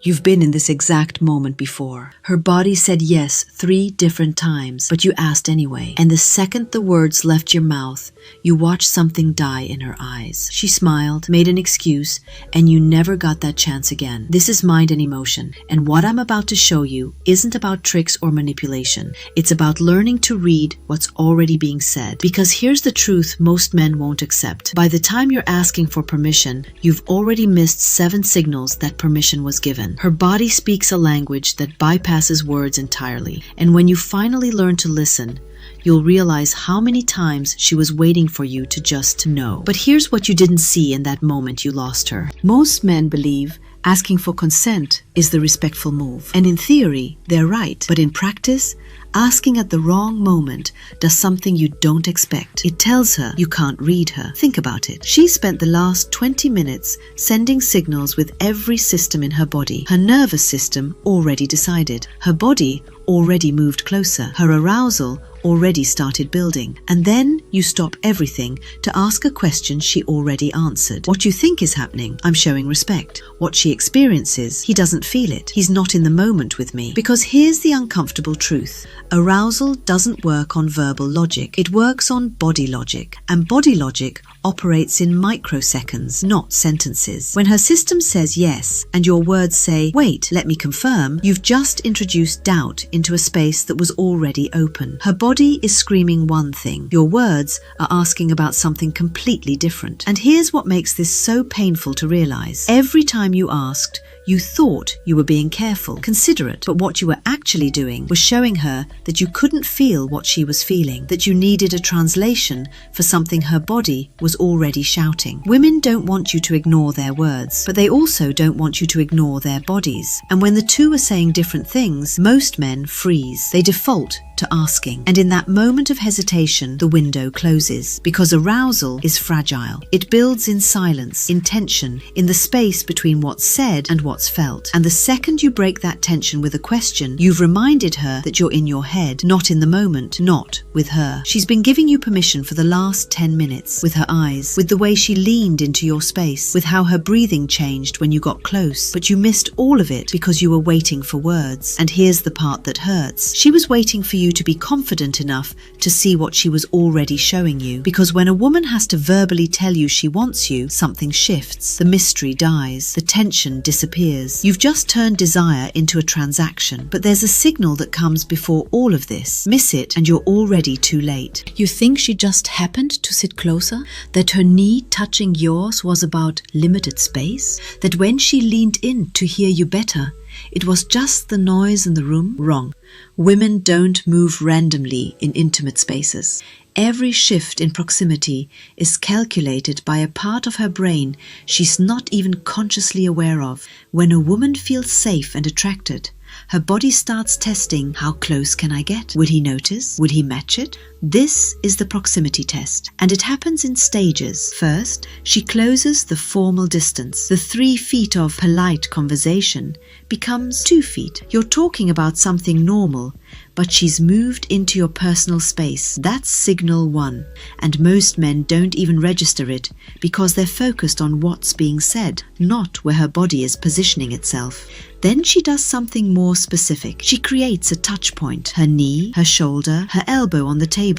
You've been in this exact moment before. Her body said yes 3 different times, but you asked anyway. And the second the words left your mouth, you watched something die in her eyes. She smiled, made an excuse, and you never got that chance again. This is mind and emotion, and what I'm about to show you isn't about tricks or manipulation. It's about learning to read what's already being said. Because here's the truth most men won't accept. By the time you're asking for permission, you've already missed 7 signals that permission was given. Her body speaks a language that bypasses words entirely. And when you finally learn to listen, you'll realize how many times she was waiting for you to just know. But here's what you didn't see in that moment you lost her. Most men believe asking for consent is the respectful move. And in theory, they're right. But in practice, asking at the wrong moment does something you don't expect. It tells her you can't read her. Think about it. She spent the last 20 minutes sending signals with every system in her body. Her nervous system already decided. Her body already moved closer. Her arousal already started building. And then you stop everything to ask a question she already answered. What you think is happening, I'm showing respect. What she experiences, he doesn't feel it. He's not in the moment with me. Because here's the uncomfortable truth. Arousal doesn't work on verbal logic. It works on body logic. And body logic operates in microseconds, not sentences. When her system says yes, and your words say, wait, let me confirm, you've just introduced doubt into a space that was already open. Her body is screaming one thing. Your words are asking about something completely different. And here's what makes this so painful to realize. Every time you asked, you thought you were being careful, considerate, but what you were actually doing was showing her that you couldn't feel what she was feeling, that you needed a translation for something her body was already shouting. Women don't want you to ignore their words, but they also don't want you to ignore their bodies. And when the two are saying different things, most men freeze. They default to asking. And in that moment of hesitation, the window closes. Because arousal is fragile. It builds in silence, in tension, in the space between what's said and what's felt. And the second you break that tension with a question, you've reminded her that you're in your head, not in the moment, not with her. She's been giving you permission for the last 10 minutes, with her eyes, with the way she leaned into your space, with how her breathing changed when you got close. But you missed all of it because you were waiting for words. And here's the part that hurts. She was waiting for you to be confident enough to see what she was already showing you. Because when a woman has to verbally tell you she wants you, something shifts. The mystery dies. The tension disappears. You've just turned desire into a transaction. But there's a signal that comes before all of this. Miss it and you're already too late. You think she just happened to sit closer? That her knee touching yours was about limited space? That when she leaned in to hear you better, it was just the noise in the room? Wrong. Women don't move randomly in intimate spaces. Every shift in proximity is calculated by a part of her brain she's not even consciously aware of. When a woman feels safe and attracted, her body starts testing, how close can I get? Would he notice? Would he match it? This is the proximity test, and it happens in stages. First, she closes the formal distance. The 3 feet of polite conversation becomes 2 feet. You're talking about something normal, but she's moved into your personal space. That's signal 1, and most men don't even register it because they're focused on what's being said, not where her body is positioning itself. Then she does something more specific. She creates a touch point, her knee, her shoulder, her elbow on the table,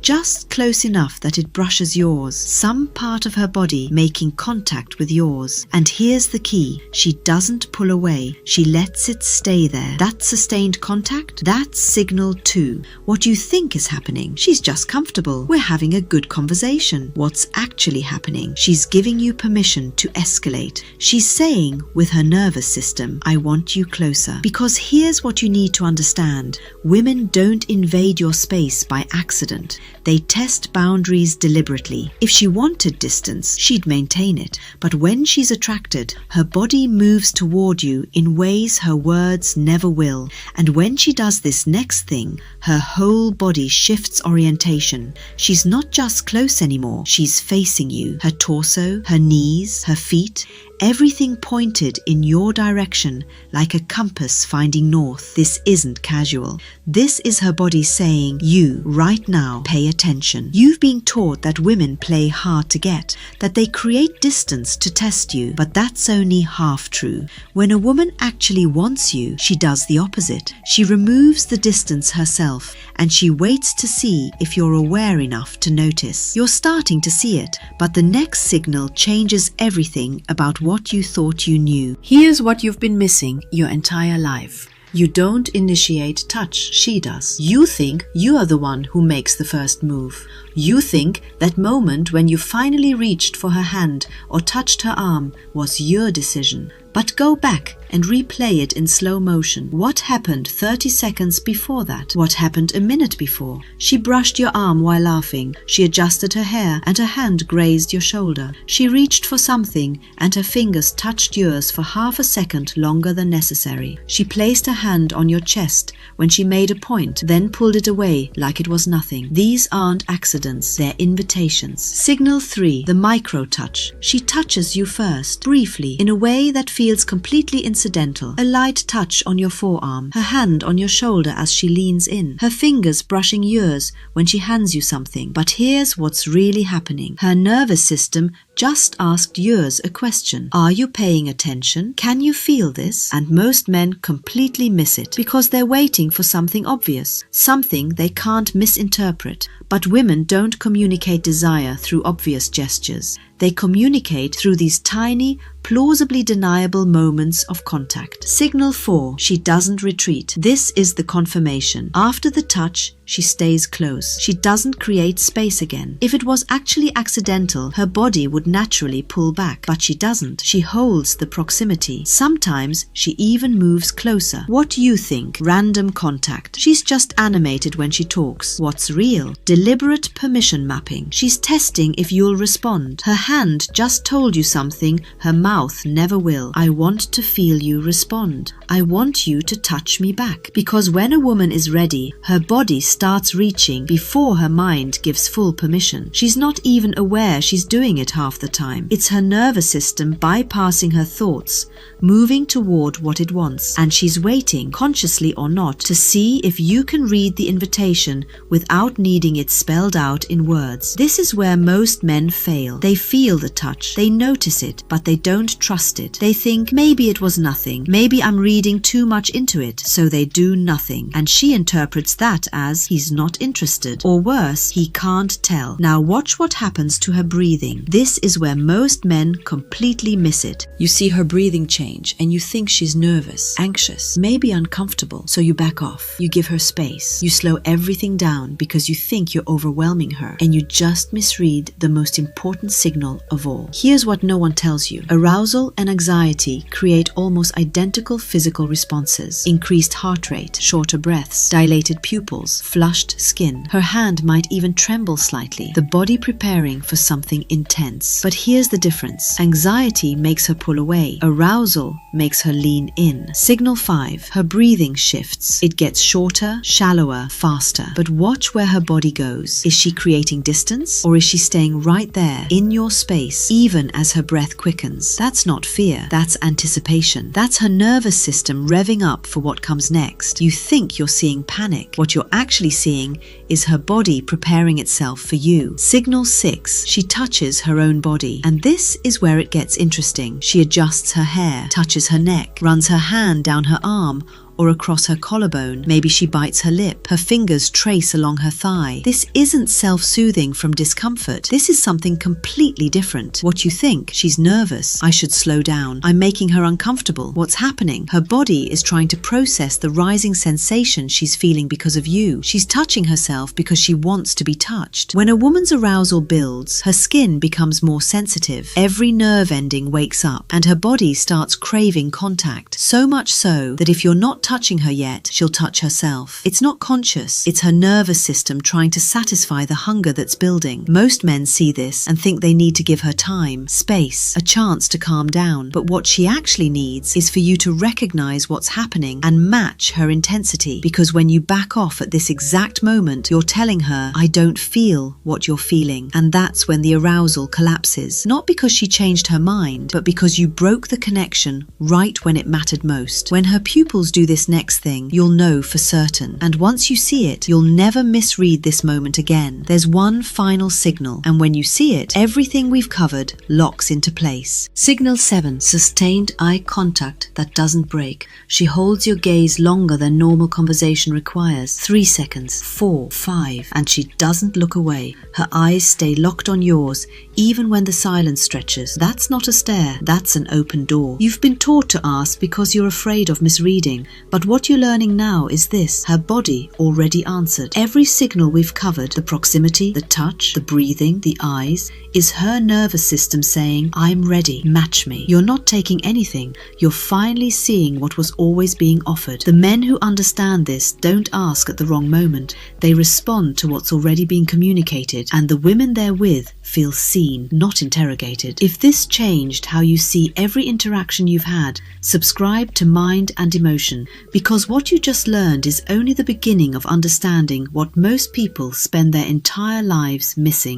just close enough that it brushes yours, some part of her body making contact with yours. And here's the key. She doesn't pull away. She lets it stay there. That sustained contact, that's signal 2. What you think is happening, she's just comfortable. We're having a good conversation. What's actually happening? She's giving you permission to escalate. She's saying with her nervous system, I want you closer. Because here's what you need to understand. Women don't invade your space by accident. They test boundaries deliberately. If she wanted distance, she'd maintain it. But when she's attracted, her body moves toward you in ways her words never will. And when she does this next thing, her whole body shifts orientation. She's not just close anymore, she's facing you. Her torso, her knees, her feet, everything pointed in your direction like a compass finding north. This isn't casual. This is her body saying, you, right now, pay attention. You've been taught that women play hard to get, that they create distance to test you, but that's only half true. When a woman actually wants you, she does the opposite. She removes the distance herself, and she waits to see if you're aware enough to notice. You're starting to see it, but the next signal changes everything about what you thought you knew. Here's what you've been missing your entire life. You don't initiate touch, she does. You think you are the one who makes the first move. You think that moment when you finally reached for her hand or touched her arm was your decision. But go back and replay it in slow motion. What happened 30 seconds before that? What happened a minute before? She brushed your arm while laughing. She adjusted her hair and her hand grazed your shoulder. She reached for something and her fingers touched yours for half a second longer than necessary. She placed her hand on your chest when she made a point, then pulled it away like it was nothing. These aren't accidents, they're invitations. Signal 3, the micro touch. She touches you first, briefly, in a way that feels completely incidental. A light touch on your forearm, her hand on your shoulder as she leans in, her fingers brushing yours when she hands you something. But here's what's really happening. Her nervous system just asked yours a question. Are you paying attention? Can you feel this? And most men completely miss it because they're waiting for something obvious, something they can't misinterpret. But women don't communicate desire through obvious gestures. They communicate through these tiny, plausibly deniable moments of contact. Signal 4, she doesn't retreat. This is the confirmation. After the touch, she stays close. She doesn't create space again. If it was actually accidental, her body would naturally pull back, but she doesn't. She holds the proximity. Sometimes she even moves closer. What do you think? Random contact. She's just animated when she talks. What's real? Deliberate permission mapping. She's testing if you'll respond. Her hand just told you something her mouth never will. I want to feel you respond. I want you to touch me back. Because when a woman is ready, her body starts reaching before her mind gives full permission. She's not even aware she's doing it half the time. It's her nervous system bypassing her thoughts, moving toward what it wants. And she's waiting, consciously or not, to see if you can read the invitation without needing it spelled out in words. This is where most men fail. They feel the touch, they notice it, but they don't trust it. They think, maybe it was nothing, maybe I'm reading too much into it, so they do nothing. And she interprets that as he's not interested, or worse, he can't tell. Now watch what happens to her breathing. This is where most men completely miss it. You see her breathing change and you think she's nervous, anxious, maybe uncomfortable, so you back off. You give her space. You slow everything down because you think you're overwhelming her, and you just misread the most important signal of all. Here's what no one tells you. Arousal and anxiety create almost identical physical responses. Increased heart rate, shorter breaths, dilated pupils, flushed skin. Her hand might even tremble slightly, the body preparing for something intense. But here's the difference. Anxiety makes her pull away. Arousal makes her lean in. Signal 5, her breathing shifts. It gets shorter, shallower, faster. But watch where her body goes. Is she creating distance, or is she staying right there in your space even as her breath quickens? That's not fear, that's anticipation. That's her nervous system revving up for what comes next. You think you're seeing panic. What you're actually seeing is her body preparing itself for you. Signal 6, she touches her own body. And this is where it gets interesting. She adjusts her hair, touches her neck, runs her hand down her arm or across her collarbone. Maybe she bites her lip. Her fingers trace along her thigh. This isn't self-soothing from discomfort. This is something completely different. What you think? She's nervous. I should slow down. I'm making her uncomfortable. What's happening? Her body is trying to process the rising sensation she's feeling because of you. She's touching herself because she wants to be touched. When a woman's arousal builds, her skin becomes more sensitive. Every nerve ending wakes up, and her body starts craving contact. So much so that if you're not touching her yet, she'll touch herself. It's not conscious. It's her nervous system trying to satisfy the hunger that's building. Most men see this and think they need to give her time, space, a chance to calm down. But what she actually needs is for you to recognize what's happening and match her intensity. Because when you back off at this exact moment, you're telling her, I don't feel what you're feeling. And that's when the arousal collapses. Not because she changed her mind, but because you broke the connection right when it mattered most. When her pupils do this next thing, you'll know for certain. And once you see it, you'll never misread this moment again. There's one final signal, and when you see it, everything we've covered locks into place. Signal 7. Sustained eye contact that doesn't break. She holds your gaze longer than normal conversation requires. 3 seconds, 4, 5, and she doesn't look away. Her eyes stay locked on yours, even when the silence stretches. That's not a stare, that's an open door. You've been taught to ask because you're afraid of misreading, but what you're learning now is this: her body already answered. Every signal we've covered, the proximity, the touch, the breathing, the eyes, is her nervous system saying, I'm ready, match me. You're not taking anything, you're finally seeing what was always being offered. The men who understand this don't ask at the wrong moment, they respond to what's already been communicated, and the women they're with feel seen, not interrogated. If this changed how you see every interaction you've had, subscribe to Mind and Emotion, because what you just learned is only the beginning of understanding what most people spend their entire lives missing.